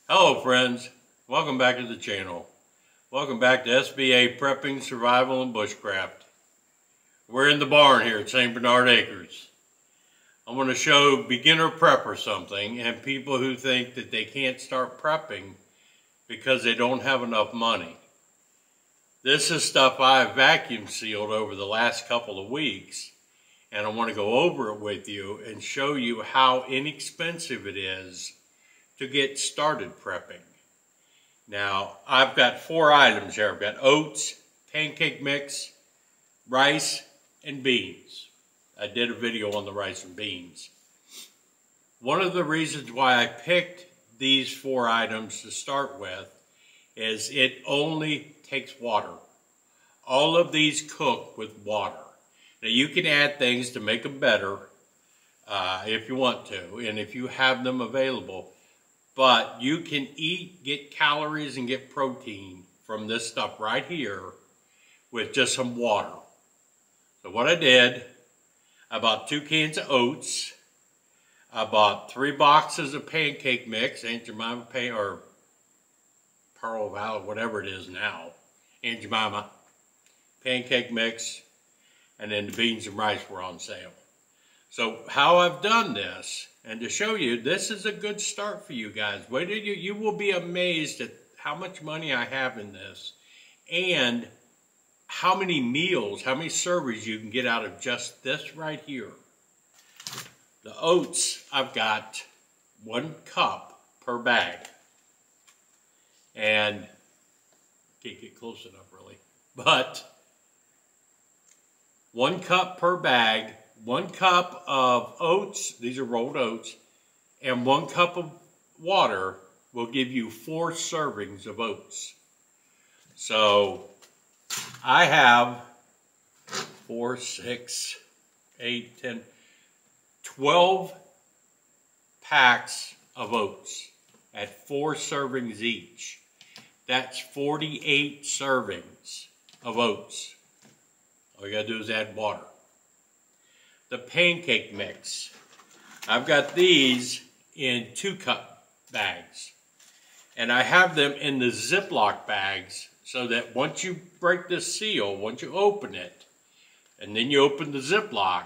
Hello friends, welcome back to the channel. Welcome back to SBA Prepping, Survival, and Bushcraft. We're in the barn here at St. Bernard Acres. I'm going to show beginner prepper something and people who think that they can't start prepping because they don't have enough money. This is stuff I've vacuum sealed over the last couple of weeks, and I want to go over it with you and show you how inexpensive it is to get started prepping. Now, I've got 4 items here. I've got oats, pancake mix, rice, and beans. I did a video on the rice and beans. One of the reasons why I picked these 4 items to start with is it only takes water. All of these cook with water. Now, you can add things to make them better if you want to, and if you have them available. But you can eat, get calories, and get protein from this stuff right here with just some water. So what I did, I bought 2 cans of oats. I bought 3 boxes of pancake mix, Aunt Jemima or Pearl Valley, whatever it is now, Aunt Jemima pancake mix, and then the beans and rice were on sale. So how I've done this, and to show you, this is a good start for you guys. Wait till you will be amazed at how much money I have in this and how many meals, how many servings you can get out of just this right here. The oats, I've got 1 cup per bag. And can't get close enough really, but 1 cup per bag. 1 cup of oats, these are rolled oats, and 1 cup of water will give you 4 servings of oats. So I have 4, 6, 8, 10, 12 packs of oats at 4 servings each. That's 48 servings of oats. All you gotta do is add water. The pancake mix, I've got these in 2 cup bags, and I have them in the Ziploc bags so that once you break the seal, once you open it, and then you open the Ziploc,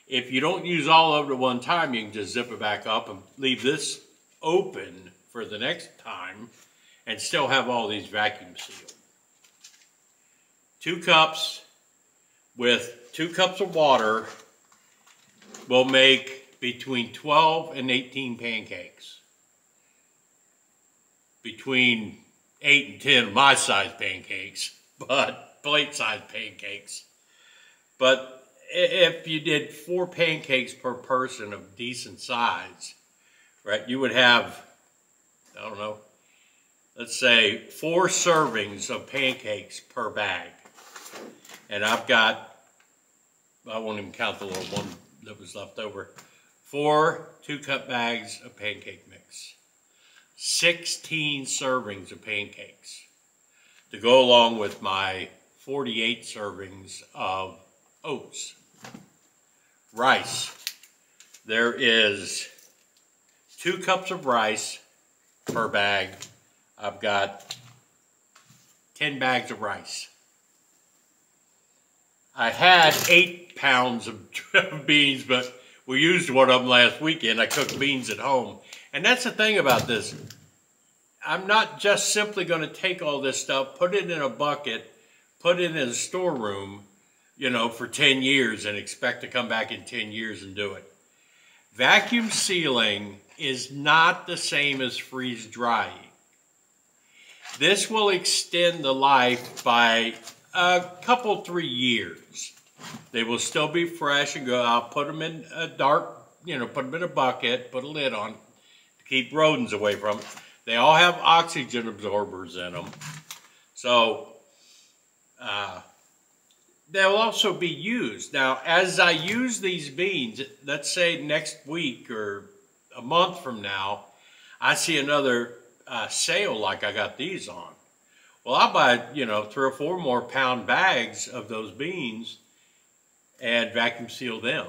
if you don't use all of it at one time, you can just zip it back up and leave this open for the next time and still have all these vacuum sealed. 2 cups with 2 cups of water will make between 12 and 18 pancakes. Between 8 and 10 my size pancakes, but plate-sized pancakes. But if you did 4 pancakes per person of decent size, right, you would have, I don't know, let's say 4 servings of pancakes per bag. And I've got, I won't even count the little one that was left over, 4 2-cup bags of pancake mix, 16 servings of pancakes to go along with my 48 servings of oats. Rice, there is 2 cups of rice per bag. I've got 10 bags of rice. I had 8 pounds of beans, but we used one of them last weekend. I cooked beans at home. And that's the thing about this. I'm not just simply going to take all this stuff, put it in a bucket, put it in a storeroom, you know, for 10 years and expect to come back in 10 years and do it. Vacuum sealing is not the same as freeze drying. This will extend the life by a couple, 3 years. They will still be fresh and go. I'll put them in a dark, you know, put them in a bucket, put a lid on to keep rodents away from them. They all have oxygen absorbers in them. So they'll also be used. Now, as I use these beans, let's say next week or a month from now, I see another sale like I got these on. Well, I'll buy, you know, 3 or 4 more pound bags of those beans and vacuum seal them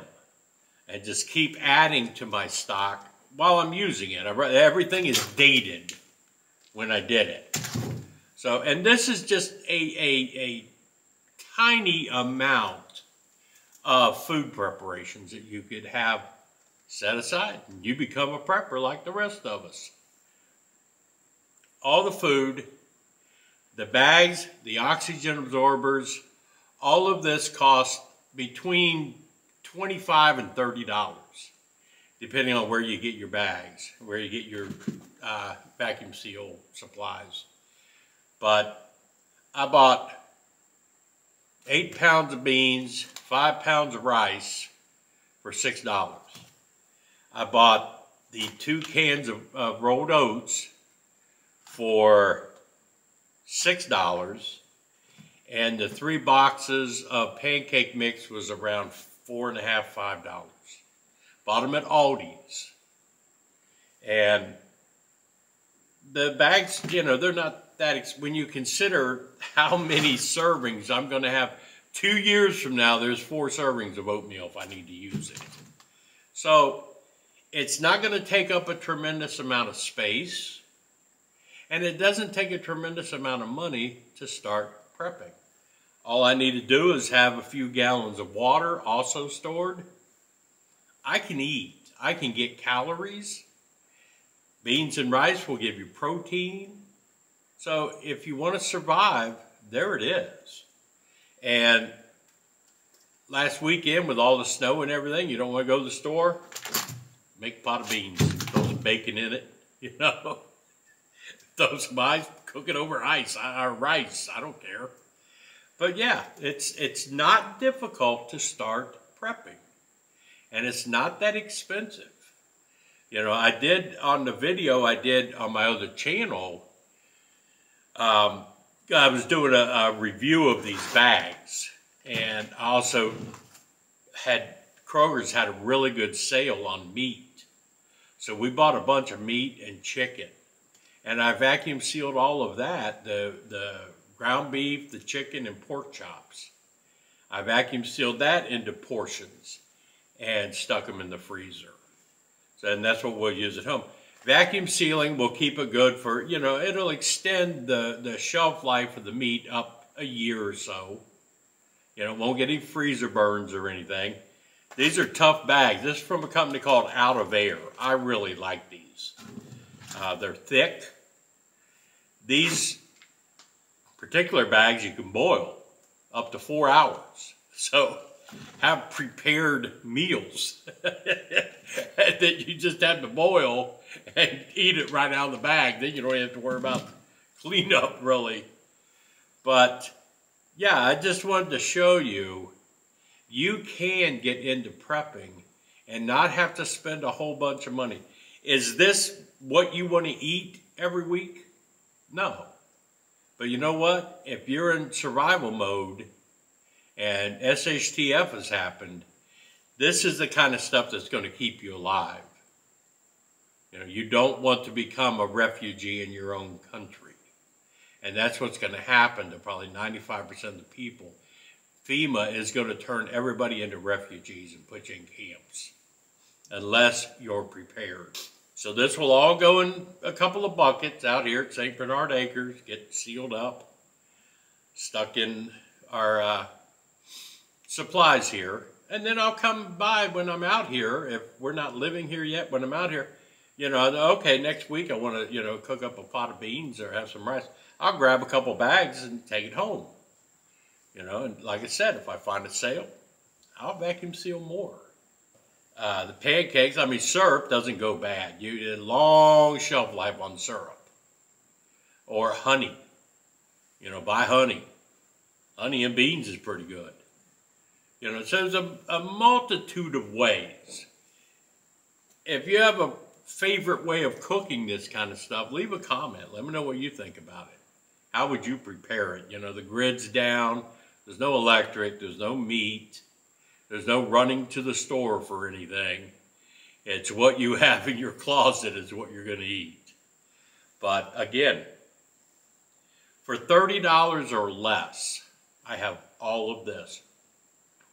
and just keep adding to my stock while I'm using it. Everything is dated. when I did it. So, and this is just a tiny amount of food preparations that you could have set aside. And you become a prepper like the rest of us. All the food, the bags, the oxygen absorbers, all of this costs between $25 and $30, depending on where you get your bags, where you get your vacuum seal supplies. But I bought 8 pounds of beans, 5 pounds of rice for $6. I bought the 2 cans of rolled oats for $6, and the 3 boxes of pancake mix was around $4.50, $5. Bought them at Aldi's. And the bags, you know, they're not that, when you consider how many servings I'm going to have 2 years from now, there's 4 servings of oatmeal if I need to use it. So it's not going to take up a tremendous amount of space, and it doesn't take a tremendous amount of money to start prepping. All I need to do is have a few gallons of water also stored. I can eat. I can get calories. Beans and rice will give you protein. So if you want to survive, there it is. And last weekend with all the snow and everything, you don't want to go to the store, make a pot of beans, throw some bacon in it, you know. Throw some ice, cook it over ice or rice, I don't care. But yeah, it's not difficult to start prepping. And it's not that expensive. You know, I did on the video I did on my other channel, I was doing a review of these bags. And I also had, Kroger's had a really good sale on meat. So we bought a bunch of meat and chicken. And I vacuum sealed all of that, the ground beef, the chicken, and pork chops. I vacuum sealed that into portions and stuck them in the freezer. So, and that's what we'll use at home. Vacuum sealing will keep it good for, you know, it'll extend the shelf life of the meat up a year or so. You know, it won't get any freezer burns or anything. These are tough bags. This is from a company called Out of Air. I really like these. They're thick. These particular bags you can boil up to 4 hours. So have prepared meals that you just have to boil and eat it right out of the bag. Then you don't have to worry about cleanup really. But yeah, I just wanted to show you, you can get into prepping and not have to spend a whole bunch of money. Is this what you want to eat every week? No. But you know what? If you're in survival mode and SHTF has happened, this is the kind of stuff that's going to keep you alive. You know, you don't want to become a refugee in your own country. And that's what's going to happen to probably 95% of the people. FEMA is going to turn everybody into refugees and put you in camps unless you're prepared. So this will all go in a couple of buckets out here at St. Bernard Acres, get sealed up, stuck in our supplies here. And then I'll come by when I'm out here, if we're not living here yet, when I'm out here, you know, okay, next week I want to, you know, cook up a pot of beans or have some rice. I'll grab a couple bags and take it home. You know, and like I said, if I find a sale, I'll vacuum seal more. The pancakes, I mean, syrup doesn't go bad. You get a long shelf life on syrup. Or honey. You know, buy honey. Honey and beans is pretty good. You know, so there's a multitude of ways. If you have a favorite way of cooking this kind of stuff, leave a comment. Let me know what you think about it. How would you prepare it? You know, the grid's down. There's no electric. There's no meat. There's no running to the store for anything. It's what you have in your closet is what you're going to eat. But again, for $30 or less, I have all of this.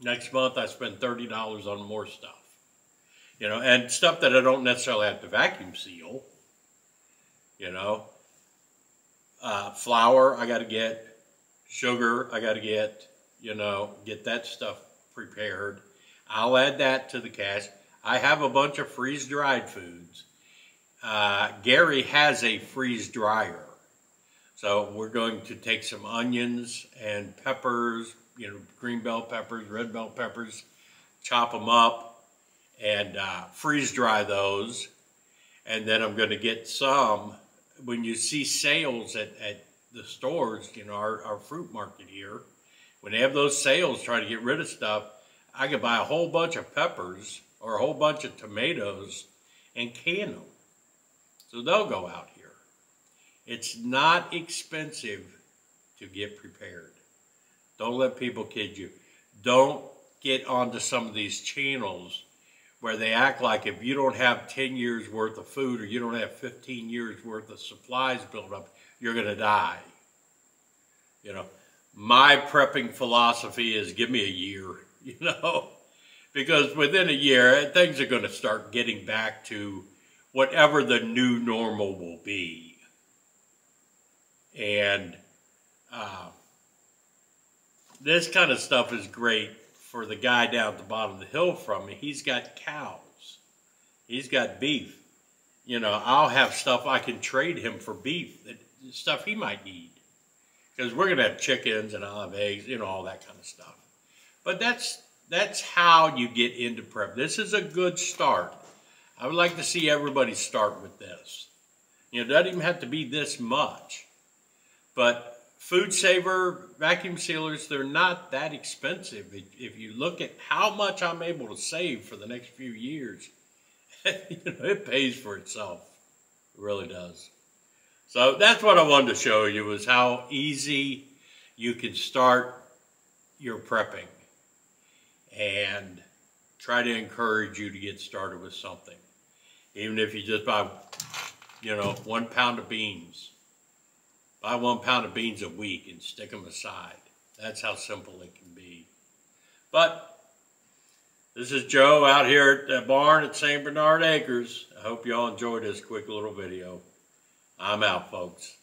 Next month, I spend $30 on more stuff. You know, and stuff that I don't necessarily have to vacuum seal. You know, Flour I got to get. Sugar I got to get. Get that stuff prepared. I'll add that to the cache. I have a bunch of freeze-dried foods. Gary has a freeze dryer. So we're going to take some onions and peppers, green bell peppers, red bell peppers, chop them up and freeze dry those. And then I'm going to get some, when you see sales at the stores, our fruit market here, when they have those sales trying to get rid of stuff, I could buy a whole bunch of peppers or a whole bunch of tomatoes and can them. So they'll go out here. It's not expensive to get prepared. Don't let people kid you. Don't get onto some of these channels where they act like if you don't have 10 years worth of food or you don't have 15 years worth of supplies built up, you're going to die. My prepping philosophy is give me a year, because within a year, things are going to start getting back to whatever the new normal will be. And this kind of stuff is great for the guy down at the bottom of the hill from me. He's got cows. He's got beef. I'll have stuff I can trade him for beef, stuff he might need. Because we're going to have chickens and I'll have eggs, all that kind of stuff. But that's how you get into prep. This is a good start. I would like to see everybody start with this. It doesn't even have to be this much. But food saver vacuum sealers, they're not that expensive. If you look at how much I'm able to save for the next few years, it pays for itself. It really does. So that's what I wanted to show you, was how easy you can start your prepping, and try to encourage you to get started with something. Even if you just buy, 1 pound of beans. Buy 1 pound of beans a week and stick them aside. That's how simple it can be. But this is Joe out here at the barn at St. Bernard Acres. I hope you all enjoyed this quick little video. I'm out, folks.